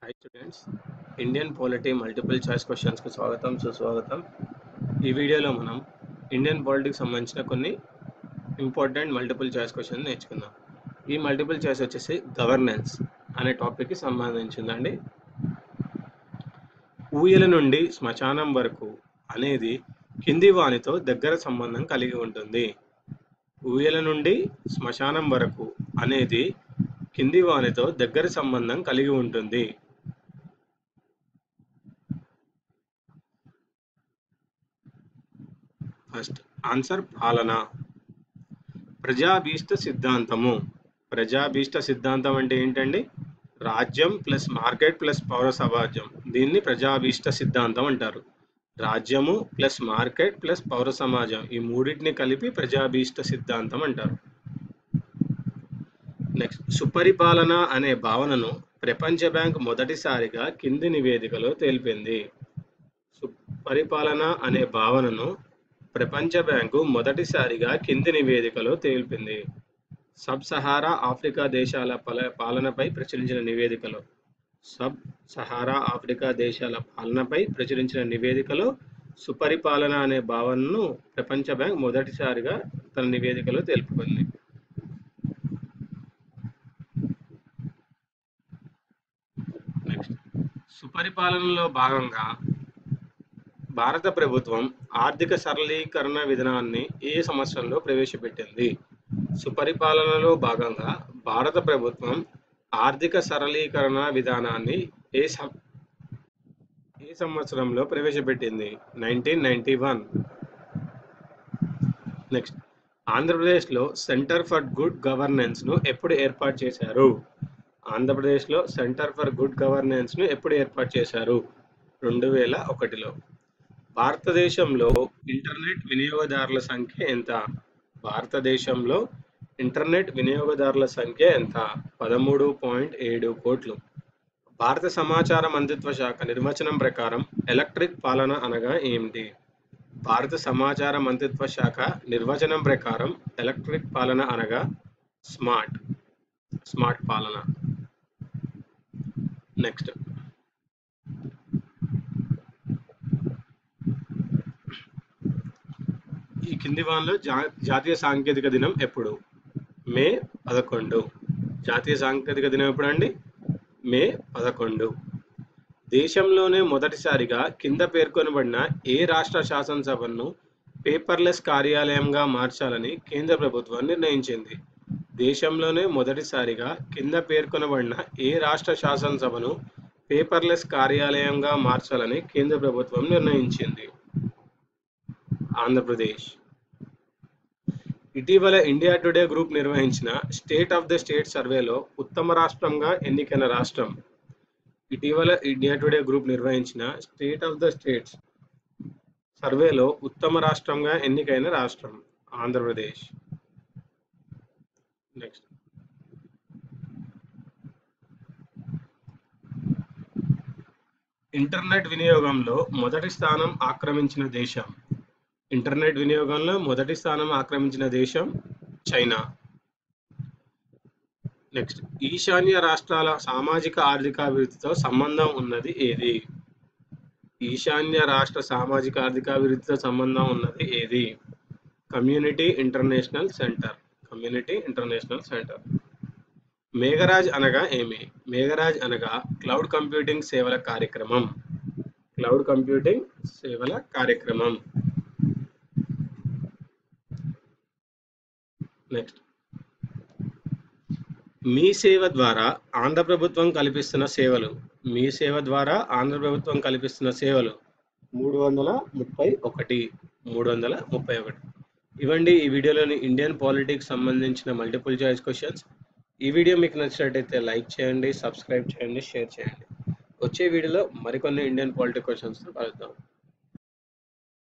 Hi students, Indian polity multiple choice క్వశ్చన్స్కి స్వాగతం సుస్వాగతం. ఈ వీడియోలో మనం ఇండియన్ పాలిటీకి సంబంధించిన కొన్ని ఇంపార్టెంట్ మల్టిపుల్ చాయిస్ క్వశ్చన్ నేర్చుకుందాం. ఈ మల్టిపుల్ చాయిస్ వచ్చేసి గవర్నెన్స్ అనే టాపిక్కి సంబంధించిందండి. ఊయల నుండి శ్మశానం వరకు అనేది కింది వానితో దగ్గర సంబంధం కలిగి ఉంటుంది. ఊయల నుండి శ్మశానం వరకు అనేది కింది వానితో దగ్గర సంబంధం కలిగి ఉంటుంది. ఫస్ట్ ఆన్సర్ పాలన. ప్రజాభీష్ట సిద్ధాంతము. ప్రజాభీష్ట సిద్ధాంతం అంటే ఏంటండి? రాజ్యం ప్లస్ మార్కెట్ ప్లస్ పౌర సమాజం, దీన్ని ప్రజాభీష్ట సిద్ధాంతం అంటారు. రాజ్యము ప్లస్ మార్కెట్ ప్లస్ పౌర సమాజం, ఈ మూడింటిని కలిపి ప్రజాభీష్ట సిద్ధాంతం అంటారు. నెక్స్ట్, సుపరిపాలన అనే భావనను ప్రపంచ బ్యాంక్ మొదటిసారిగా కింది నివేదికలో తెలిపింది. సుపరిపాలన అనే భావనను ప్రపంచ బ్యాంకు మొదటిసారిగా కింది నివేదికలో తెలిపింది. సబ్ సహారా ఆఫ్రికా దేశాల పాలనపై ప్రచురించిన నివేదికలో సుపరిపాలన అనే భావనను ప్రపంచ బ్యాంక్ మొదటిసారిగా తన నివేదికలో తెలుపుకుంది. నెక్స్ట్, సుపరిపాలనలో భాగంగా భారత ప్రభుత్వం ఆర్థిక సరళీకరణ విధానాన్ని ఏ సంవత్సరంలో ప్రవేశపెట్టింది? సుపరిపాలనలో భాగంగా భారత ప్రభుత్వం ఆర్థిక సరళీకరణ విధానాన్ని ఏ సంవత్సరంలో ప్రవేశపెట్టింది? 1991. నెక్స్ట్, ఆంధ్రప్రదేశ్లో సెంటర్ ఫర్ గుడ్ గవర్నెన్స్ను ఎప్పుడు ఏర్పాటు చేశారు? ఆంధ్రప్రదేశ్లో సెంటర్ ఫర్ గుడ్ గవర్నెన్స్ను ఎప్పుడు ఏర్పాటు చేశారు? 2001లో. భారతదేశంలో ఇంటర్నెట్ వినియోగదారుల సంఖ్య ఎంత? భారతదేశంలో ఇంటర్నెట్ వినియోగదారుల సంఖ్య ఎంత? 13.7 కోట్లు. భారత సమాచార మంత్రిత్వ శాఖ నిర్వచనం ప్రకారం ఎలక్ట్రిక్ పాలన అనగా ఏమిటి? భారత సమాచార మంత్రిత్వ శాఖ నిర్వచనం ప్రకారం ఎలక్ట్రిక్ పాలన అనగా స్మార్ట్ పాలన. నెక్స్ట్, ఈ కింది వానలో జాతీయ సాంకేతిక దినం ఎప్పుడు? మే 11. జాతీయ సాంకేతిక దినం ఎప్పుడు అండి? మే 11. దేశంలోనే మొదటిసారిగా కింద పేర్కొనబడిన ఏ రాష్ట్ర శాసనసభను పేపర్లెస్ కార్యాలయంగా మార్చాలని కేంద్ర ప్రభుత్వం నిర్ణయించింది? దేశంలోనే మొదటిసారిగా కింద పేర్కొనబడిన ఏ రాష్ట్ర శాసనసభను పేపర్లెస్ కార్యాలయంగా మార్చాలని కేంద్ర ప్రభుత్వం నిర్ణయించింది? ఆంధ్రప్రదేశ్. ఇటీవల ఇండియా టుడే గ్రూప్ నిర్వహించిన స్టేట్ ఆఫ్ ద స్టేట్ సర్వేలో ఉత్తమ రాష్ట్రంగా ఎన్నికైన రాష్ట్రం? ఇటీవల ఇండియా టుడే గ్రూప్ నిర్వహించిన స్టేట్ ఆఫ్ ద స్టేట్స్ సర్వేలో ఉత్తమ రాష్ట్రంగా ఎన్నికైన రాష్ట్రం ఆంధ్రప్రదేశ్. నెక్స్ట్, ఇంటర్నెట్ వినియోగంలో మొదటి స్థానం ఆక్రమించిన దేశం? ఇంటర్నెట్ వినియోగంలో మొదటి స్థానం ఆక్రమించిన దేశం చైనా. నెక్స్ట్, ఈశాన్య రాష్ట్రాల సామాజిక ఆర్థికాభివృద్ధితో సంబంధం ఉన్నది ఏది? ఈశాన్య రాష్ట్ర సామాజిక ఆర్థికాభివృద్ధితో సంబంధం ఉన్నది ఏది? Community international centre. మేఘరాజ్ అనగా ఏమి? మేఘరాజ్ అనగా క్లౌడ్ కంప్యూటింగ్ సేవల కార్యక్రమం. నెక్స్ట్, మీ సేవ ద్వారా ఆంధ్ర ప్రభుత్వం కల్పిస్తున్న సేవలు. 331. ఇవండి ఈ వీడియోలోని ఇండియన్ పాలిటిక్స్ సంబంధించిన మల్టిపుల్ చాయిస్ క్వశ్చన్స్. ఈ వీడియో మీకు నచ్చినట్టయితే లైక్ చేయండి, సబ్స్క్రైబ్ చేయండి, షేర్ చేయండి. వచ్చే వీడియోలో మరికొన్ని ఇండియన్ పాలిటిక్స్ క్వశ్చన్స్తో కలుద్దాం.